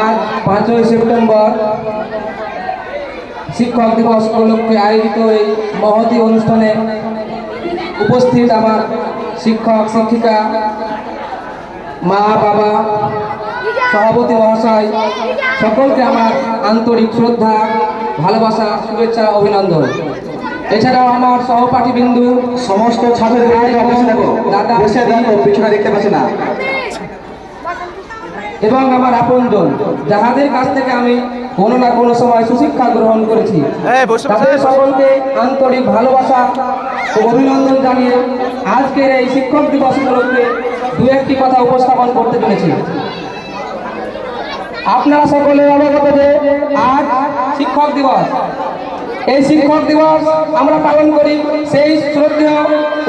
आज 5 সেপ্টেম্বর শিক্ষক দিবস উপলক্ষে আয়োজিত এই মহতি অনুষ্ঠানে উপস্থিত আমার শিক্ষক শিক্ষিকা মা বাবা সভাপতি মহাশয় সকলকে আমার আন্তরিক শ্রদ্ধা ভালোবাসা শুভেচ্ছা অভিনন্দন। এছাড়াও আমার সহপাঠী বিন্দু সমস্ত দাদা পিছনে দেখতে পাচ্ছি না এবং আমার আপনজন যাহাদের কাছ থেকে আমি কোনো না কোনো সময় সুশিক্ষা গ্রহণ করেছি, তাদের সকলকে আন্তরিক ভালোবাসা ও অভিনন্দন জানিয়ে আজকের এই শিক্ষক দিবস উপলক্ষে দু একটি কথা উপস্থাপন করতে চলেছি। আপনারা সকলে অবগত যে আজ শিক্ষক দিবস। এই শিক্ষক দিবস আমরা পালন করি সেই শ্রদ্ধেয়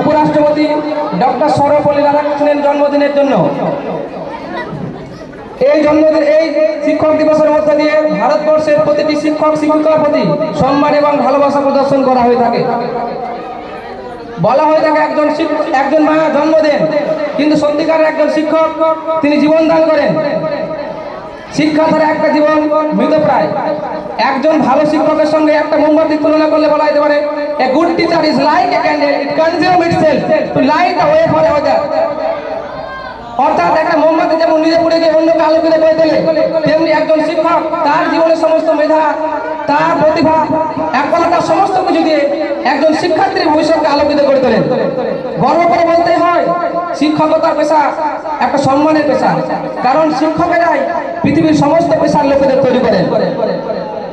উপরাষ্ট্রপতি ডক্টর সর্বপল্লী রাধাকৃষ্ণের জন্মদিনের জন্য। এই শিক্ষক দিবসের মধ্যে দিয়ে ভারতবর্ষের প্রতিটি শিক্ষক শিক্ষিকার প্রতি সম্মান এবং ভালোবাসা প্রদর্শন করা হয়ে থাকে। বলা হয়ে থাকে একজন মা জন্ম দেন, কিন্তু সত্যিকারের একজন শিক্ষক তিনি জীবন দান করেন। শিক্ষা ছাড়া একটা জীবন মৃতপ্রায়। একজন ভালো শিক্ষকের সঙ্গে একটা মোমবাতি তুলনা করলে বলা যেতে পারে a good teacher is like a candle, it consume itself to light the way for other. অর্থাৎ একটা মোমবাতি যেমন নিজে পুড়ে গিয়ে অন্যকে আলোকিত করে তোলে, তেমনি একজন শিক্ষক তার জীবনের সমস্ত মেধা, তার প্রতিভা, এক কথাটা সমস্ত কিছু দিয়ে একজন শিক্ষার্থীর ভবিষ্যৎকে আলোকিত করে তোলেন। গর্ব করে বলতে হয় শিক্ষকতার পেশা একটা সম্মানের পেশা, কারণ শিক্ষকেরাই পৃথিবীর সমস্ত পেশার লোকেদের তৈরি করেন।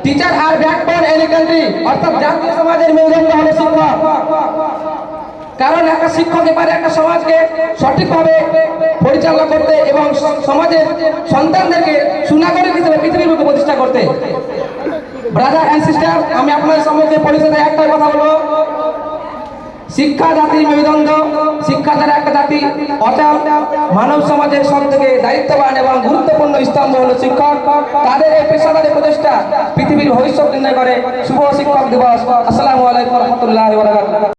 টিচার আর ব্যাকবোন এনি কান্ট্রি, অর্থাৎ জাতীয় সমাজের মেরুদণ্ড হলো শিক্ষক। কারণ একটা শিক্ষক এবারে একটা সমাজকে সঠিকভাবে পরিচালনা করতে এবং সমাজের সন্তানদেরকে সুনাগরিক হিসেবে পৃথিবীর বুকে প্রতিষ্ঠা করতে। ব্রাদার অ্যান্ড সিস্টার, আমি আপনাদের সম্মুখে পরিষদে একটাই কথা বলবো, শিক্ষা জাতির মেরুদণ্ড। শিক্ষা দ্বারা একটা জাতি অচল। মানব সমাজের সব থেকে দায়িত্ববান এবং গুরুত্বপূর্ণ স্তম্ভ হলো শিক্ষক। তাদের এই পেশাদারী প্রচেষ্টা পৃথিবীর ভবিষ্যৎ নির্ণয় করে। শুভ শিক্ষক দিবস। আসসালামু আলাইকুম ওয়া রাহমাতুল্লাহি ওয়া বারাকাতুহু।